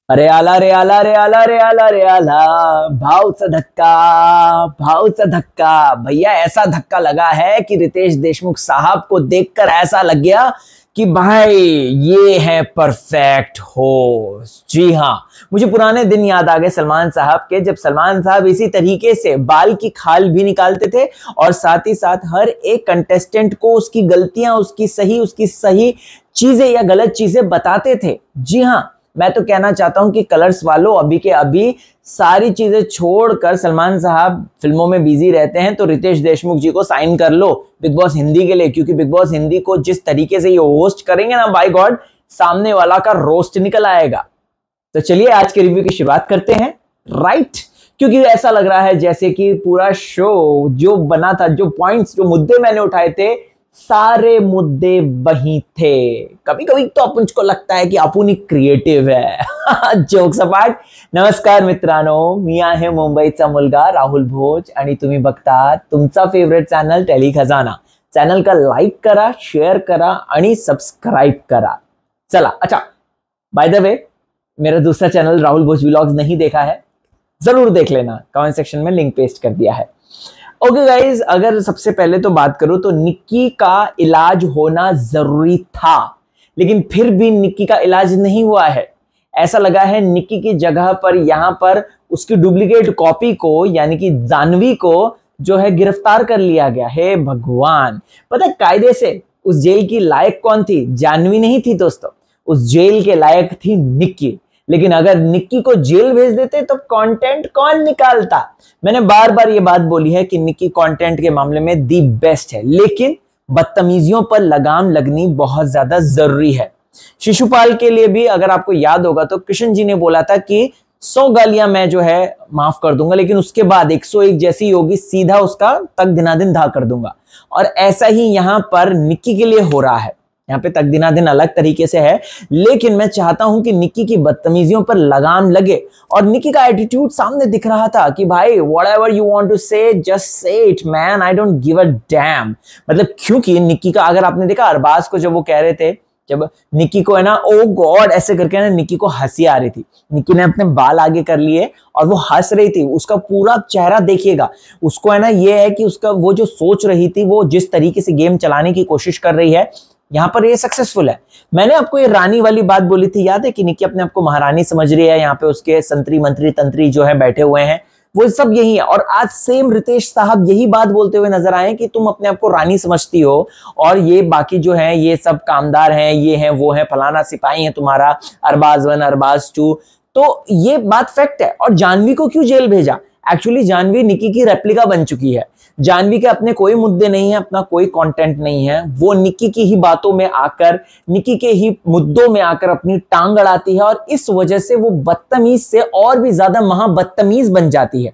अरे आला रे आला रे आला रे आला रे आला। भाव सा धक्का भैया, ऐसा धक्का लगा है कि रितेश देशमुख साहब को देखकर ऐसा लग गया कि भाई ये है परफेक्ट होस्ट। जी हाँ, मुझे पुराने दिन याद आ गए सलमान साहब के, जब सलमान साहब इसी तरीके से बाल की खाल भी निकालते थे और साथ ही साथ हर एक कंटेस्टेंट को उसकी गलतियां, उसकी सही चीजें या गलत चीजें बताते थे। जी हाँ, मैं तो कहना चाहता हूं कि कलर्स वालों, अभी के अभी सारी चीजें छोड़कर सलमान साहब फिल्मों में बिजी रहते हैं, तो रितेश देशमुख जी को साइन कर लो बिग बॉस हिंदी के लिए, क्योंकि बिग बॉस हिंदी को जिस तरीके से ये होस्ट करेंगे ना, बाय गॉड सामने वाला का रोस्ट निकल आएगा। तो चलिए आज के रिव्यू की शुरुआत करते हैं, राइट? क्योंकि ऐसा लग रहा है जैसे कि पूरा शो जो बना था, जो पॉइंट्स, जो मुद्दे मैंने उठाए थे, सारे मुद्दे वही थे। कभी कभी तो अपन को लगता है कि आपण क्रिएटिव है। जोक्स अपार्ट, नमस्कार मित्रांनो, मी आहे मुंबईचा मुलगा राहुल भोज आणि तुम्ही बघता तुमचा फेवरेट चॅनल टेली खजाना। चॅनल का लाईक करा, शेअर करा आणि सब्सक्राइब करा। चला, अच्छा, बाय द वे, मेरा दूसरा चैनल राहुल भोज व्लॉग्स नहीं देखा है, जरूर देख लेना, कमेंट सेक्शन में लिंक पेस्ट कर दिया है। ओके गाइज, अगर सबसे पहले तो बात करूं तो निक्की का इलाज होना जरूरी था, लेकिन फिर भी निक्की का इलाज नहीं हुआ है। ऐसा लगा है निक्की की जगह पर यहां पर उसकी डुप्लीकेट कॉपी को, यानी कि जानवी को जो है गिरफ्तार कर लिया गया है। भगवान, पता है कायदे से उस जेल की लायक कौन थी? जानवी नहीं थी दोस्तों, उस जेल के लायक थी निक्की। लेकिन अगर निक्की को जेल भेज देते तो कंटेंट कौन निकालता? मैंने बार बार ये बात बोली है कि निक्की कंटेंट के मामले में दी बेस्ट है, लेकिन बदतमीजियों पर लगाम लगनी बहुत ज्यादा जरूरी है। शिशुपाल के लिए भी अगर आपको याद होगा तो कृष्ण जी ने बोला था कि 100 गालियां मैं जो है माफ कर दूंगा, लेकिन उसके बाद 101 जैसी होगी, सीधा उसका तक दिनादिन धा कर दूंगा। और ऐसा ही यहां पर निक्की के लिए हो रहा है। यहाँ पे तक दिना दिन अलग तरीके से है, लेकिन मैं चाहता हूं कि निक्की की बदतमीजियों पर लगाम लगे। और निक्की का एटीट्यूड सामने दिख रहा था कि भाई व्हाटएवर यू वांट टू से just say it man, I don't give a dam. मतलब क्योंकि निक्की का, अगर आपने देखा अरबाज को जब वो कह रहे थे, जब निक्की को है ना ओ गॉड ऐसे करके ना, निक्की को हंसी आ रही थी, निक्की ने अपने बाल आगे कर लिए और वो हंस रही थी, उसका पूरा चेहरा देखिएगा, उसको है ना ये है कि उसका वो जो सोच रही थी, वो जिस तरीके से गेम चलाने की कोशिश कर रही है, यहां पर ये सक्सेसफुल है। मैंने आपको ये रानी वाली बात बोली थी, याद है कि निक्की अपने आप को महारानी समझ रही है, यहाँ पे उसके संतरी मंत्री तंत्री जो है बैठे हुए हैं, वो सब यही है। और आज सेम रितेश साहब यही बात बोलते हुए नजर आए कि तुम अपने आप को रानी समझती हो और ये बाकी जो है ये सब कामदार हैं, ये हैं वो हैं, फलाना सिपाही है तुम्हारा, अरबाज 1 अरबाज 2। तो ये बात फैक्ट है। और जानवी को क्यों जेल भेजा? एक्चुअली जानवी निक्की की रेप्लिका बन चुकी है। जानवी के अपने कोई मुद्दे नहीं है, अपना कोई कंटेंट नहीं है, वो निक्की की ही बातों में आकर, निक्की के ही मुद्दों में आकर अपनी टांग अड़ाती है और इस वजह से वो बदतमीज से और भी ज्यादा महाबदतमीज बन जाती है।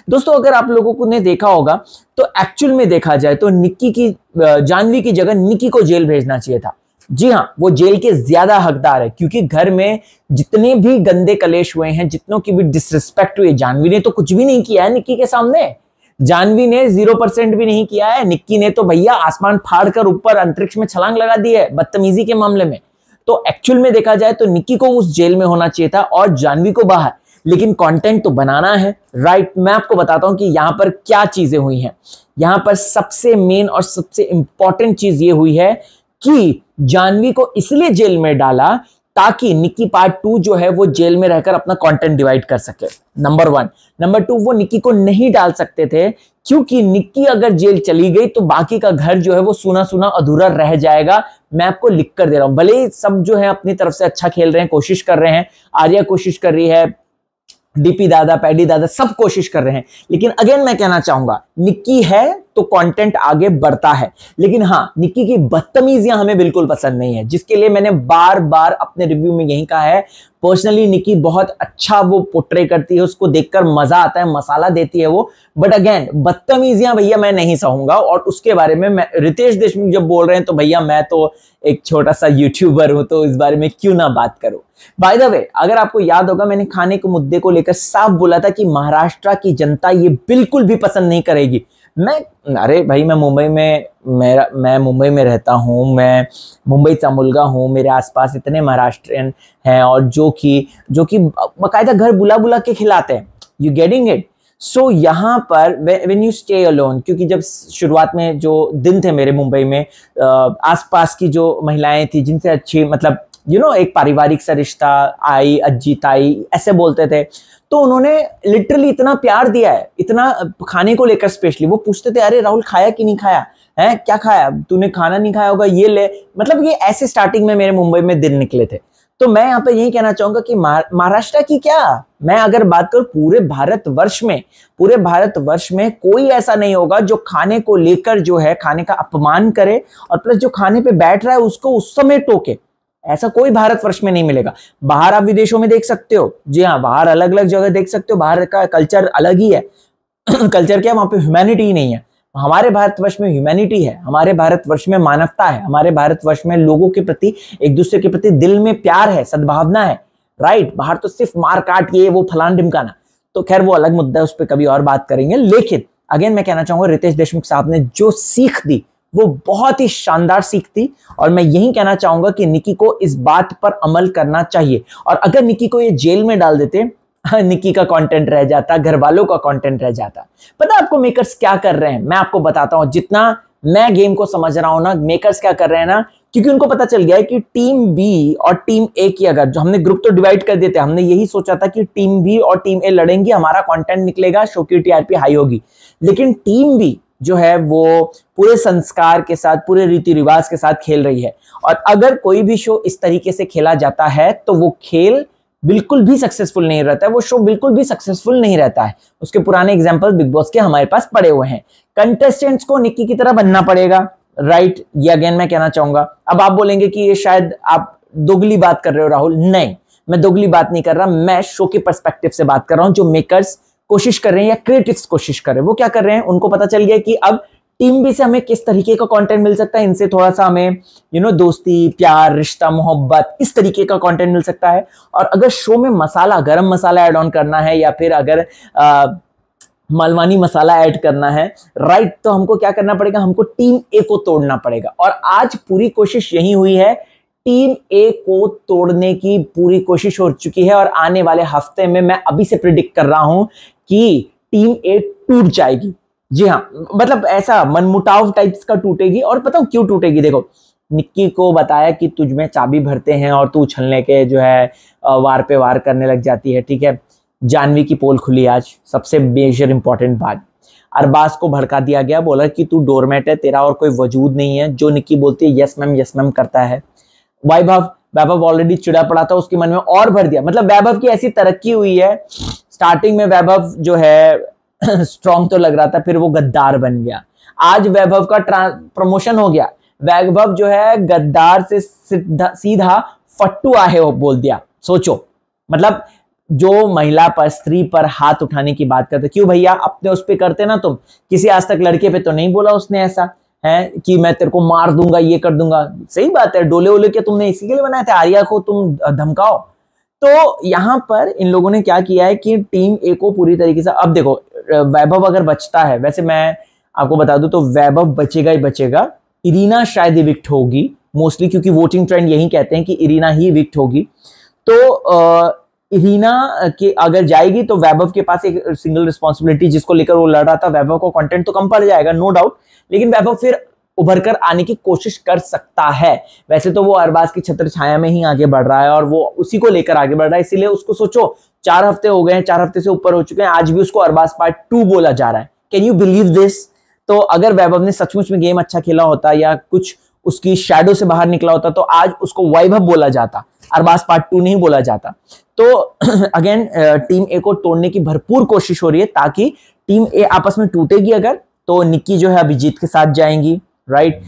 दोस्तों, अगर आप लोगों को ने देखा होगा तो एक्चुअल में देखा जाए तो निक्की की, जानवी की जगह निक्की को जेल भेजना चाहिए था। जी हाँ, वो जेल के ज्यादा हकदार है, क्योंकि घर में जितने भी गंदे कलेश हुए हैं, जितनों की भी डिसरिस्पेक्ट हुई, जानवी ने तो कुछ भी नहीं किया है निक्की के सामने, जानवी ने 0% भी नहीं किया है। निक्की ने तो भैया आसमान फाड़कर ऊपर अंतरिक्ष में छलांग लगा दी है बदतमीजी के मामले में। तो एक्चुअल में देखा जाए तो निक्की को उस जेल में होना चाहिए था और जानवी को बाहर, लेकिन कंटेंट तो बनाना है, राइट? मैं आपको बताता हूं कि यहां पर क्या चीजें हुई हैं। यहां पर सबसे मेन और सबसे इंपॉर्टेंट चीज ये हुई है कि जानवी को इसलिए जेल में डाला ताकि निक्की पार्ट 2 जो है वो जेल में रहकर अपना कंटेंट डिवाइड कर सके, नंबर 1। नंबर 2, वो निक्की को नहीं डाल सकते थे, क्योंकि निक्की अगर जेल चली गई तो बाकी का घर जो है वो सूना सूना अधूरा रह जाएगा। मैं आपको लिख कर दे रहा हूं, भले ही सब जो है अपनी तरफ से अच्छा खेल रहे हैं, कोशिश कर रहे हैं, आर्या कोशिश कर रही है, डीपी दादा, पैडी दादा सब कोशिश कर रहे हैं, लेकिन अगेन मैं कहना चाहूंगा निक्की है तो कंटेंट आगे बढ़ता है। लेकिन हाँ, निक्की की बदतमीजियां हमें बिल्कुल पसंद नहीं है, जिसके लिए मैंने बार बार अपने रिव्यू में यही कहा है। पर्सनली निक्की बहुत अच्छा वो पोर्ट्रे करती है, उसको देखकर मजा आता है, मसाला देती है वो, बट अगेन बदतमीजियां भैया मैं नहीं सहूंगा। और उसके बारे में मैं, रितेश देशमुख जब बोल रहे हैं तो भैया मैं तो एक छोटा सा यूट्यूबर हूं, तो इस बारे में क्यों ना बात करूं। बाय द वे, अगर आपको याद होगा मैंने खाने के मुद्दे को लेकर साफ बोला था कि महाराष्ट्र की जनता ये बिल्कुल भी पसंद नहीं करेगी। मैं अरे भाई मैं मुंबई में मैं मुंबई में रहता हूँ, मैं मुंबई का मुलगा हूँ, मेरे आसपास इतने महाराष्ट्रियन हैं और जो कि बाकायदा घर बुला बुला के खिलाते हैं। You getting it? सो यहाँ पर व्हेन यू स्टे अलोन, क्योंकि जब शुरुआत में जो दिन थे मेरे मुंबई में, आसपास की जो महिलाएं थी जिनसे अच्छी मतलब एक पारिवारिक सा रिश्ता, आई अज्जी ताई ऐसे बोलते थे, तो उन्होंने लिटरली इतना प्यार दिया है, इतना खाने को लेकर स्पेशली वो पूछते थे, अरे राहुल खाया कि नहीं खाया है, क्या खाया तूने, खाना नहीं खाया होगा ये ले, मतलब ये ऐसे स्टार्टिंग में मेरे मुंबई में दिन निकले थे। तो मैं यहाँ पे यही कहना चाहूंगा कि महाराष्ट्र की क्या, मैं अगर बात करूं पूरे भारतवर्ष में कोई ऐसा नहीं होगा जो खाने को लेकर जो है खाने का अपमान करे और प्लस जो खाने पे बैठ रहा है उसको उस समय टोके। ऐसा कोई भारतवर्ष में नहीं मिलेगा। बाहर आप विदेशों में देख सकते हो, जी हाँ, बाहर अलग अलग जगह देख सकते हो, बाहर का कल्चर अलग ही है। कल्चर क्या है, वहां पे ह्यूमैनिटी ही नहीं है। हमारे भारतवर्ष में ह्यूमैनिटी है, हमारे भारतवर्ष में मानवता है, हमारे भारतवर्ष में लोगों के प्रति, एक दूसरे के प्रति दिल में प्यार है, सद्भावना है, राइट। बाहर तो सिर्फ मार काट ये वो फलान ढिमकाना, तो खैर वो अलग मुद्दा है, उस पर कभी और बात करेंगे। लेकिन अगेन मैं कहना चाहूंगा रितेश देशमुख साहब ने जो सीख दी वो बहुत ही शानदार सीख थी, और मैं यही कहना चाहूंगा कि निकी को इस बात पर अमल करना चाहिए। और अगर निकी को ये जेल में डाल देते, निकी का कंटेंट रह जाता, घर वालों का कंटेंट रह जाता। पता है आपको मेकर्स क्या कर रहे हैं? मैं आपको बताता हूं, जितना मैं गेम को समझ रहा हूं ना, मेकर्स क्या कर रहे हैं ना, क्योंकि उनको पता चल गया है कि टीम बी और टीम ए की, अगर जो हमने ग्रुप तो डिवाइड कर देते, हमने यही सोचा था कि टीम बी और टीम ए लड़ेंगी, हमारा कंटेंट निकलेगा, शो की टीआरपी हाई होगी। लेकिन टीम बी जो है वो पूरे संस्कार के साथ, पूरे रीति रिवाज के साथ खेल रही है, और अगर कोई भी शो इस तरीके से खेला जाता है तो वो खेल बिल्कुल भी सक्सेसफुल नहीं रहता है, वो शो बिल्कुल भी सक्सेसफुल नहीं रहता है। उसके पुराने एग्जांपल बिग बॉस के हमारे पास पड़े हुए हैं। कंटेस्टेंट्स को निक्की की तरह बनना पड़ेगा, राइट। ये अगेन मैं कहना चाहूंगा। अब आप बोलेंगे कि ये शायद आप दोगली बात कर रहे हो राहुल। नहीं, मैं दोगली बात नहीं कर रहा, मैं शो के पर्सपेक्टिव से बात कर रहा हूं। जो मेकर्स कोशिश कर रहे हैं या क्रिएटिव्स कोशिश कर रहे हैं, वो क्या कर रहे हैं, उनको पता चल गया कि अब टीम बी से हमें किस तरीके का कंटेंट मिल सकता है, इनसे थोड़ा सा हमें दोस्ती, प्यार, रिश्ता, मोहब्बत, इस तरीके का कंटेंट मिल सकता है। और अगर शो में मसाला, गरम मसाला ऐड ऑन करना है, या फिर अगर मालवानी मसाला ऐड करना है, राइट, तो हमको क्या करना पड़ेगा, हमको टीम ए को तोड़ना पड़ेगा। और आज पूरी कोशिश यही हुई है, टीम ए को तोड़ने की पूरी कोशिश हो चुकी है, और आने वाले हफ्ते में मैं अभी से प्रिडिक्ट कर रहा हूं कि टीम ए टूट जाएगी। जी हाँ, मतलब ऐसा मनमुटाव टाइप्स का टूटेगी। और पता हूं क्यों टूटेगी? देखो, निक्की को बताया कि तुझ में चाबी भरते हैं और तू उछलने के जो है वार पे वार करने लग जाती है, ठीक है। जानवी की पोल खुली आज, सबसे मेजर इंपॉर्टेंट बात। अरबाज को भड़का दिया गया, बोला कि तू डोरमेट है, तेरा और कोई वजूद नहीं है। जो निक्की बोलती है यस मैम करता है। वैभव ऑलरेडी चिड़ा पड़ा था, उसके मन में और भर दिया। मतलब वैभव की ऐसी तरक्की हुई है, स्टार्टिंग में वैभव जो है स्ट्रॉन्ग तो लग रहा था, फिर वो गद्दार बन गया। आज वैभव का प्रमोशन हो गया, वैभव जो है गद्दार से सीधा फट्टू आहे हो बोल दिया। सोचो, मतलब जो महिला पर, स्त्री पर हाथ उठाने की बात करते, क्यों भैया अपने उस पे करते ना तुम, किसी आज तक लड़के पे तो नहीं बोला उसने ऐसा है कि मैं तेरे को मार दूंगा, ये कर दूंगा। सही बात है, डोले ओले के तुमने इसी के लिए बनाए थे, आर्या को तुम धमकाओ। तो यहां पर इन लोगों ने क्या किया है कि टीम ए को पूरी तरीके से, अब देखो वैभव अगर बचता है, वैसे मैं आपको बता दूं तो वैभव बचेगा ही बचेगा। इरीना शायद इविक्ट होगी मोस्टली, क्योंकि वोटिंग ट्रेंड यही कहते हैं कि इरीना ही इविक्ट होगी। तो इरीना की अगर जाएगी तो वैभव के पास एक सिंगल रिस्पॉन्सिबिलिटी जिसको लेकर वो लड़ रहा था, वैभव को कंटेंट तो कम पड़ जाएगा, नो डाउट, लेकिन वैभव फिर उभर कर आने की कोशिश कर सकता है। वैसे तो वो अरबाज की छत्र छाया में ही आगे बढ़ रहा है और वो उसी को लेकर आगे बढ़ रहा है, इसीलिए उसको सोचो 4 हफ्ते हो गए हैं, 4 हफ्ते से ऊपर हो चुके हैं, आज भी उसको अरबाज पार्ट 2 बोला जा रहा है। Can you believe this? तो अगर वैभव ने सचमुच में गेम अच्छा खेला होता या कुछ उसकी शैडो से बाहर निकला होता तो आज उसको वैभव बोला जाता, अरबाज पार्ट 2 नहीं बोला जाता। तो अगेन टीम ए को तोड़ने की भरपूर कोशिश हो रही है, ताकि टीम ए आपस में टूटेगी अगर, तो निक्की जो है अभिजीत के साथ जाएंगी, राइट।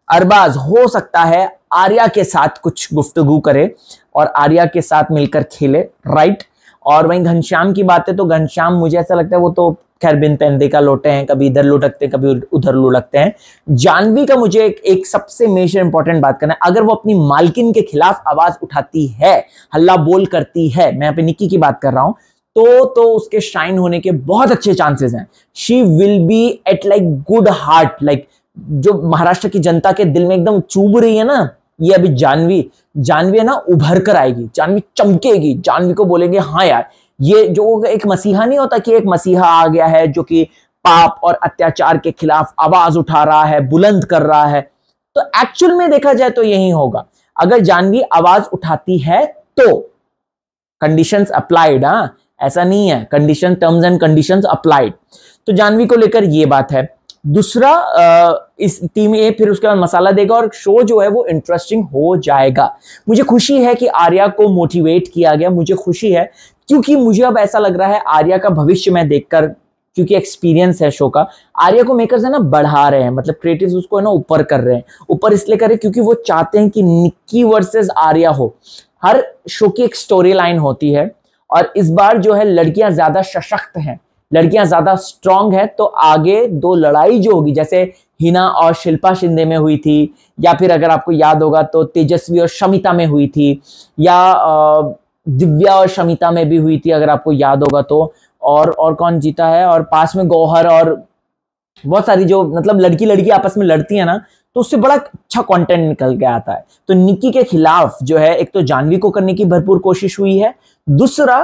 अरबाज हो सकता है आर्या के साथ कुछ गुफ्तगू करे और आर्या के साथ मिलकर खेले, राइट। और वहीं घनश्याम की बात है तो घनश्याम मुझे ऐसा लगता है वो तो खैर बिन पैंदे का लोटे हैं, कभी इधर लुढ़कते हैं कभी उधर लुढ़कते हैं। जानवी का मुझे एक सबसे मेजर इंपॉर्टेंट बात करना है, अगर वो अपनी मालकिन के खिलाफ आवाज उठाती है, हल्ला बोल करती है, मैं यहाँ पे निक्की की बात कर रहा हूं, तो उसके शाइन होने के बहुत अच्छे चांसेस हैं। She will be at like good heart, like जो महाराष्ट्र की जनता के दिल में एकदम चुभ रही है ना, ये अभी जानवी है ना, उभर कर आएगी, जानवी चमकेगी, जानवी को बोलेंगे हाँ यार, ये जो एक मसीहा नहीं होता कि एक मसीहा आ गया है जो कि पाप और अत्याचार के खिलाफ आवाज उठा रहा है, बुलंद कर रहा है, तो एक्चुअल में देखा जाए तो यही होगा। अगर जानवी आवाज उठाती है तो कंडीशंस अप्लाइड, हाँ ऐसा नहीं है, condition, terms and conditions applied. तो जानवी को लेकर ये बात है। दूसरा, इस टीम ए फिर उसके बाद मसाला देगा और शो जो है वो इंटरेस्टिंग हो जाएगा। मुझे खुशी है कि आर्या को मोटिवेट किया गया, मुझे खुशी है क्योंकि मुझे अब ऐसा लग रहा है आर्या का भविष्य में देखकर, क्योंकि एक्सपीरियंस है शो का, आर्या को मेकर्स है ना बढ़ा रहे हैं, मतलब क्रिएटिव्स उसको है ना ऊपर कर रहे हैं। ऊपर इसलिए कर रहे हैं क्योंकि वो चाहते हैं कि निक्की वर्सेस आर्या हो। हर शो की एक स्टोरी लाइन होती है और इस बार जो है लड़कियां ज्यादा सशक्त हैं, लड़कियां ज्यादा स्ट्रांग है, तो आगे दो लड़ाई जो होगी, जैसे हिना और शिल्पा शिंदे में हुई थी, या फिर अगर आपको याद होगा तो तेजस्वी और शमिता में हुई थी, या दिव्या और शमिता में भी हुई थी अगर आपको याद होगा तो, और कौन जीता है, और पास में गौहर और बहुत सारी जो मतलब लड़की लड़की आपस में लड़ती है ना, तो उससे बड़ा अच्छा कंटेंट निकल के आता है। तो निक्की के खिलाफ जो है एक तो जानवी को करने की भरपूर कोशिश हुई है, दूसरा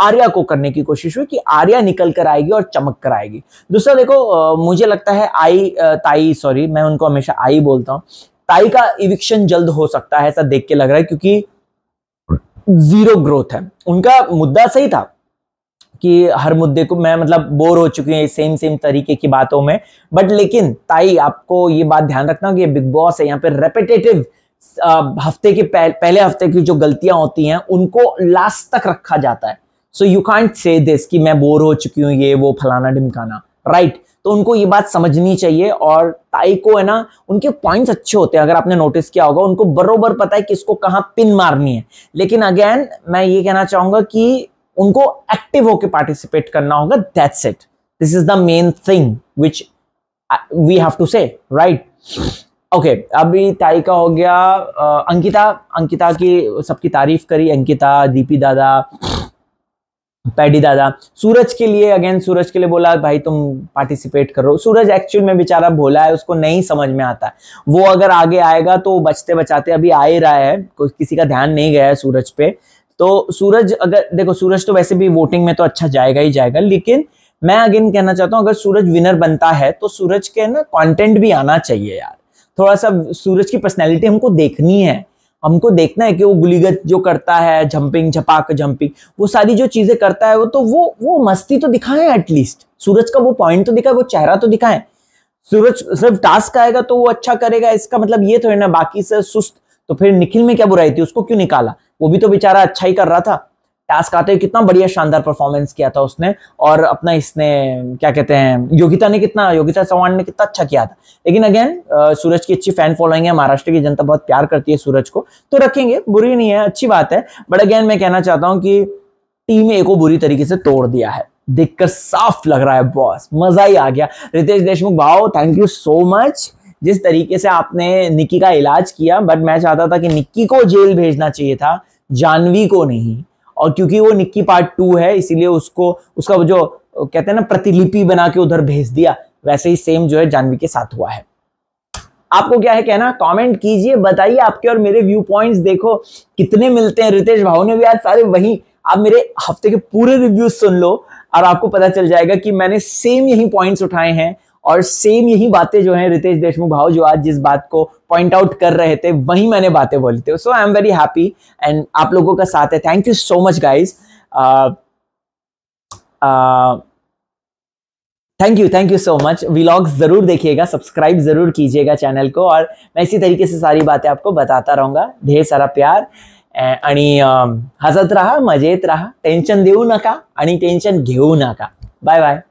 आर्या को करने की कोशिश हुई कि आर्या निकल कर आएगी और चमक कर आएगी। दूसरा देखो, मुझे लगता है ताई, सॉरी मैं उनको हमेशा आई बोलता हूं, ताई का इविक्शन जल्द हो सकता है ऐसा देख के लग रहा है, क्योंकि जीरो ग्रोथ है। उनका मुद्दा सही था कि हर मुद्दे को मैं मतलब बोर हो चुकी है सेम तरीके की बातों में, बट लेकिन ताई आपको ये बात ध्यान रखना कि बिग बॉस है, यहाँ पे रेपिटेटिव हफ्ते के पहले हफ्ते की जो गलतियां होती हैं उनको लास्ट तक रखा जाता है। So you can't say this कि मैं बोर हो चुकी हूँ, ये वो फलाना ढिमकाना, राइट। तो उनको ये बात समझनी चाहिए, और ताई को है ना उनके पॉइंट्स अच्छे होते हैं, अगर आपने नोटिस किया होगा, उनको बरोबर पता है कि इसको कहाँ पिन मारनी है। लेकिन अगेन मैं ये कहना चाहूंगा कि उनको एक्टिव होकर पार्टिसिपेट करना होगा, that's it, this is the main thing which we have to say, right. Okay, अभी ताई का हो गया। अंकिता की सबकी तारीफ करी, अंकिता, दीपी दादा, पैडी दादा। सूरज के लिए अगेन, सूरज के लिए बोला भाई तुम पार्टिसिपेट करो। सूरज एक्चुअल में बेचारा भोला है, उसको नहीं समझ में आता है, वो अगर आगे आएगा तो बचते बचाते अभी आ ही रहा है, कोई किसी का ध्यान नहीं गया है सूरज पे। तो सूरज, अगर देखो सूरज तो वैसे भी वोटिंग में तो अच्छा जाएगा ही जाएगा, लेकिन मैं अगेन कहना चाहता हूं अगर सूरज विनर बनता है तो सूरज के ना कंटेंट भी आना चाहिए यार, थोड़ा सा सूरज की पर्सनैलिटी हमको देखनी है, हमको देखना है कि वो गुलीगत जो करता है, जंपिंग, झपाक जंपिंग, वो सारी जो चीजें करता है, वो तो वो मस्ती तो दिखाएं एटलीस्ट, सूरज का वो पॉइंट तो दिखाए, वो चेहरा तो दिखाएं। सूरज सिर्फ टास्क आएगा तो वो अच्छा करेगा, इसका मतलब ये थोड़ी ना बाकी से सुस्त। तो फिर निखिल में क्या बुराई थी, उसको क्यों निकाला, वो भी तो बेचारा अच्छा ही कर रहा था, टास्क आते हुए कितना बढ़िया शानदार परफॉर्मेंस किया था उसने, और अपना इसने क्या कहते हैं योगिता चौहान ने कितना अच्छा किया था। लेकिन अगेन सूरज की अच्छी फैन फॉलोइंग है, महाराष्ट्र की जनता बहुत प्यार करती है सूरज को, तो रखेंगे, बुरी नहीं है, अच्छी बात है। बट अगेन मैं कहना चाहता हूं कि टीम ए को बुरी तरीके से तोड़ दिया है, देखकर साफ लग रहा है बॉस, मजा ही आ गया। रितेश देशमुख भाव, थैंक यू सो मच, जिस तरीके से आपने निक्की का इलाज किया, बट मैं चाहता था कि निक्की को जेल भेजना चाहिए था, जानवी को नहीं। और क्योंकि वो निक्की पार्ट 2 है, इसीलिए उसका जो कहते हैं ना प्रतिलिपि बना के उधर भेज दिया, वैसे ही सेम जो है जानवी के साथ हुआ है। आपको क्या है कहना, कमेंट कीजिए, बताइए आपके और मेरे व्यू पॉइंट्स, देखो कितने मिलते हैं। रितेश भाव ने भी आज सारे वही, आप मेरे हफ्ते के पूरे रिव्यूज सुन लो और आपको पता चल जाएगा कि मैंने सेम यही पॉइंट्स उठाए हैं और सेम यही बातें जो हैं रितेश देशमुख भाव जो आज जिस बात को पॉइंट आउट कर रहे थे वही मैंने बातें बोली थी। So I am very happy and आप लोगों का साथ है, thank you so much guys, thank you so much. Vlogs जरूर देखिएगा, सब्सक्राइब जरूर कीजिएगा चैनल को, और मैं इसी तरीके से सारी बातें आपको बताता रहूंगा। ढेर सारा प्यार आणि हसत राहा, मजेत राहा, टेन्शन देऊ नका आणि टेन्शन घेऊ नका। Bye bye.